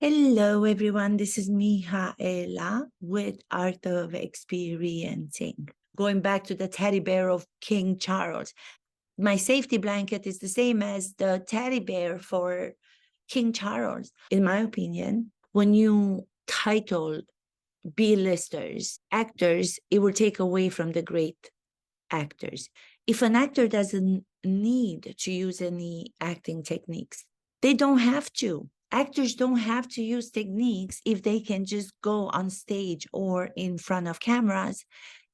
Hello, everyone. This is Mihaela with Art of Experiencing. Going back to the teddy bear of King Charles. My safety blanket is the same as the teddy bear for King Charles. In my opinion, when you title B-listers, actors, it will take away from the great actors. If an actor doesn't need to use any acting techniques, they don't have to. Actors don't have to use techniques if they can just go on stage or in front of cameras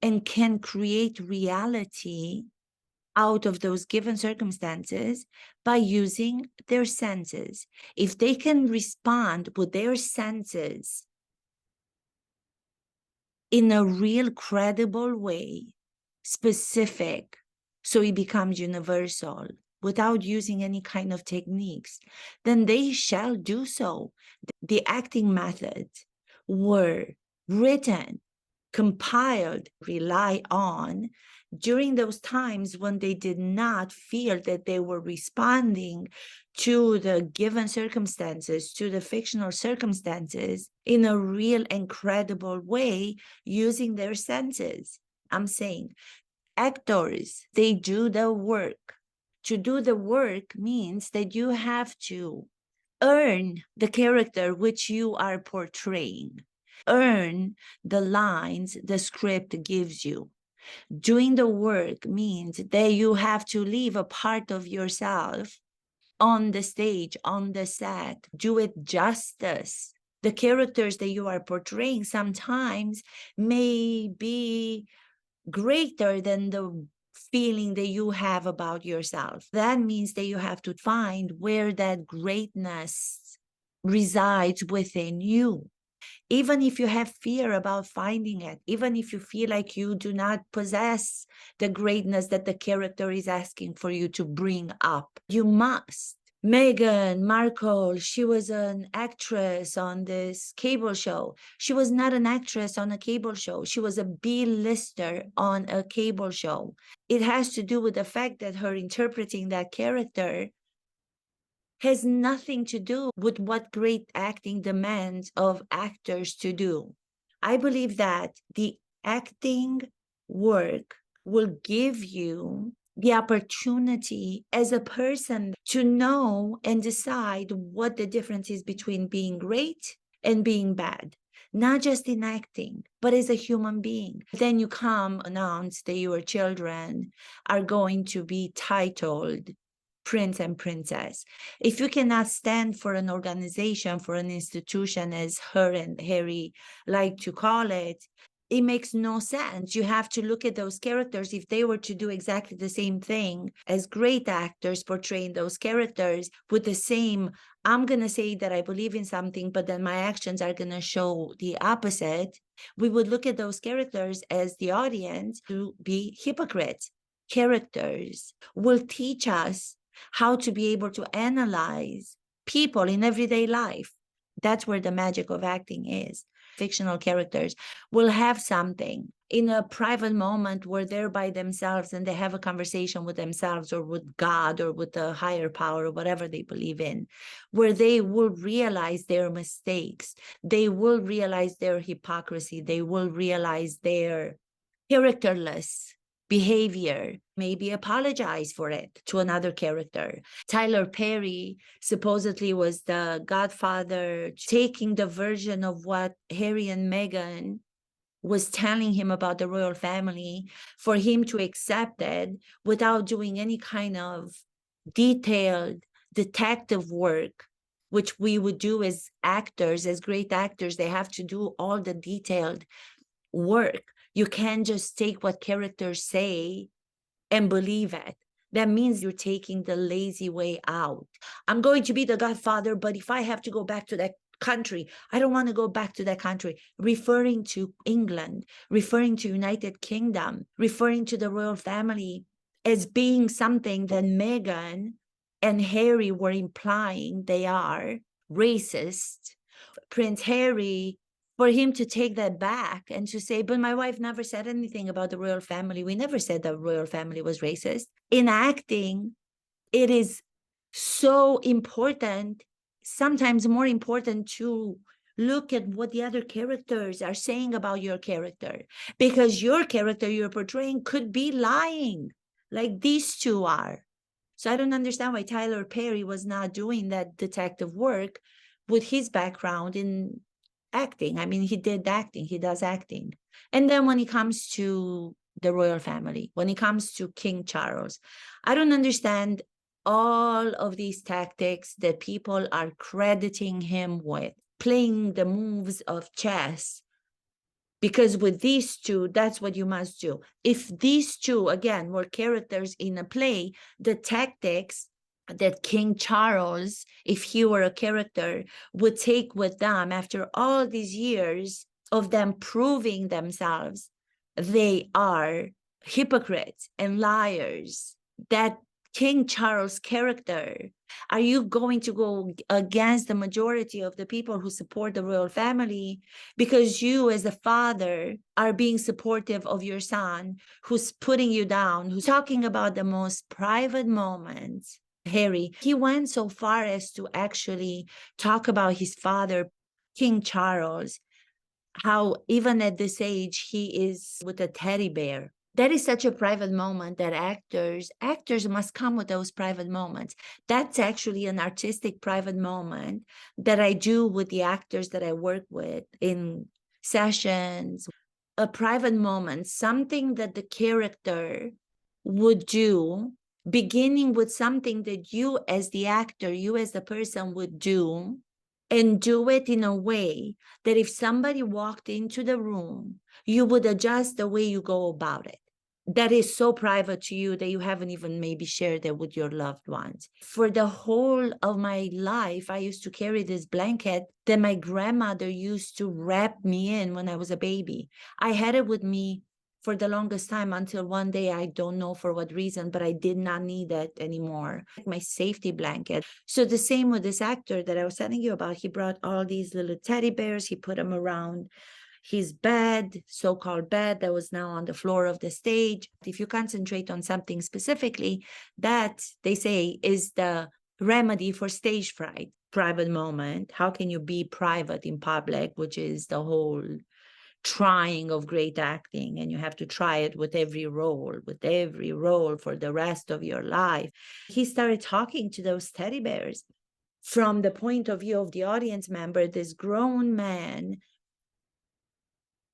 and can create reality out of those given circumstances by using their senses. If they can respond with their senses in a real credible way, specific, so it becomes universal without using any kind of techniques, then they shall do so. The acting methods were written, compiled, rely on during those times when they did not feel that they were responding to the given circumstances, to the fictional circumstances in a real and credible way using their senses. I'm saying actors, they do the work. To do the work means that you have to earn the character which you are portraying, earn the lines the script gives you. Doing the work means that you have to leave a part of yourself on the stage, on the set, do it justice. The characters that you are portraying sometimes may be greater than the feeling that you have about yourself. That means that you have to find where that greatness resides within you. Even if you have fear about finding it, even if you feel like you do not possess the greatness that the character is asking for you to bring up, you must. Meghan Markle, she was an actress on this cable show. She was not an actress on a cable show. She was a B-lister on a cable show. It has to do with the fact that her interpreting that character has nothing to do with what great acting demands of actors to do. I believe that the acting work will give you the opportunity as a person to know and decide what the difference is between being great and being bad, not just in acting, but as a human being. Then you come announce that your children are going to be titled prince and princess. If you cannot stand for an organization, for an institution, as her and Harry like to call it, it makes no sense. You have to look at those characters. If they were to do exactly the same thing as great actors portraying those characters with the same, I'm going to say that I believe in something, but then my actions are going to show the opposite. We would look at those characters as the audience to be hypocrites. Characters will teach us how to be able to analyze people in everyday life. That's where the magic of acting is. Fictional characters will have something in a private moment where they're by themselves and they have a conversation with themselves or with God or with a higher power or whatever they believe in, where they will realize their mistakes. They will realize their hypocrisy. They will realize their characterless behavior, maybe apologize for it to another character. Tyler Perry supposedly was the godfather, taking the version of what Harry and Meghan was telling him about the royal family for him to accept it without doing any kind of detailed detective work, which we would do as actors, as great actors. They have to do all the detailed work. You can't just take what characters say and believe it. That means you're taking the lazy way out. I'm going to be the godfather, but if I have to go back to that country, I don't want to go back to that country. Referring to England, referring to United Kingdom, referring to the royal family as being something that Meghan and Harry were implying they are racist. Prince Harry, for him to take that back and to say, but my wife never said anything about the royal family. We never said the royal family was racist. In acting, it is so important sometimes more important to look at what the other characters are saying about your character, because your character you're portraying could be lying, like these two are. So I don't understand why Tyler Perry was not doing that detective work with his background in acting. I mean, he did acting, he does acting. And then when it comes to the royal family, when it comes to King Charles, I don't understand all of these tactics that people are crediting him with, playing the moves of chess. Because with these two, that's what you must do. If these two, again, were characters in a play, the tactics that King Charles, if he were a character, would take with them after all these years of them proving themselves, they are hypocrites and liars. That King Charles character, are you going to go against the majority of the people who support the royal family because you as a father are being supportive of your son who's putting you down, who's talking about the most private moments? Harry, he went so far as to actually talk about his father, King Charles, how even at this age he is with a teddy bear. That is such a private moment that actors must come with those private moments. That's actually an artistic private moment that I do with the actors that I work with in sessions. A private moment, something that the character would do, beginning with something that you as the actor, you as the person would do, and do it in a way that if somebody walked into the room, you would adjust the way you go about it. That is so private to you that you haven't even maybe shared it with your loved ones. For the whole of my life, I used to carry this blanket that my grandmother used to wrap me in when I was a baby. I had it with me for the longest time until one day, I don't know for what reason, but I did not need it anymore. My safety blanket. So the same with this actor that I was telling you about. He brought all these little teddy bears. He put them around his bed, so-called bed that was now on the floor of the stage. If you concentrate on something specifically, that they say is the remedy for stage fright. Private moment. How can you be private in public, which is the whole trying of great acting, and you have to try it with every role for the rest of your life. He started talking to those teddy bears from the point of view of the audience member, this grown man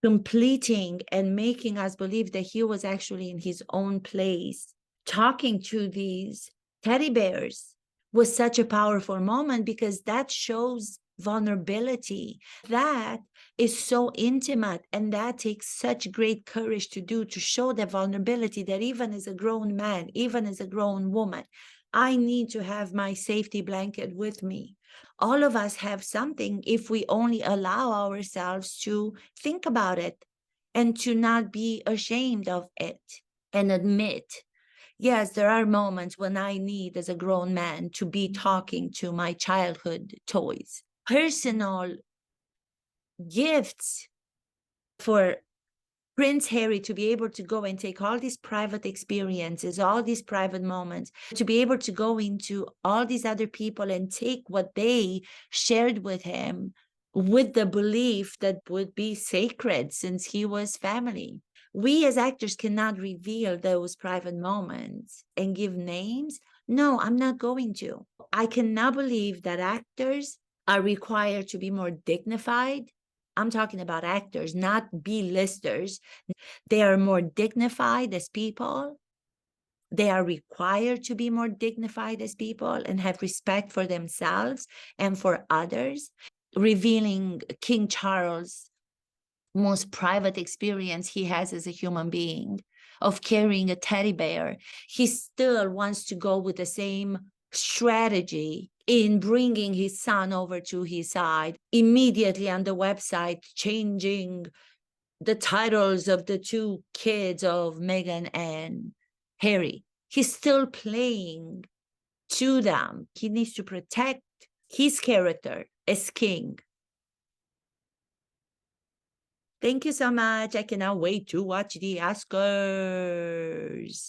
completing and making us believe that he was actually in his own place, talking to these teddy bears was such a powerful moment because that shows vulnerability. That is so intimate, and that takes such great courage to do, to show the vulnerability that even as a grown man, even as a grown woman, I need to have my safety blanket with me. All of us have something if we only allow ourselves to think about it and to not be ashamed of it and admit, yes, there are moments when I need, as a grown man, to be talking to my childhood toys. Personal gifts for Prince Harry to be able to go and take all these private experiences, all these private moments, to be able to go into all these other people and take what they shared with him with the belief that would be sacred since he was family. We as actors cannot reveal those private moments and give names. No, I'm not going to. I cannot believe that actors are required to be more dignified. I'm talking about actors, not B-listers. They are more dignified as people. They are required to be more dignified as people and have respect for themselves and for others. Revealing King Charles' most private experience he has as a human being of carrying a teddy bear, he still wants to go with the same strategy in bringing his son over to his side, immediately on the website, changing the titles of the two kids of Meghan and Harry. He's still playing to them. He needs to protect his character as king. Thank you so much. I cannot wait to watch the Oscars.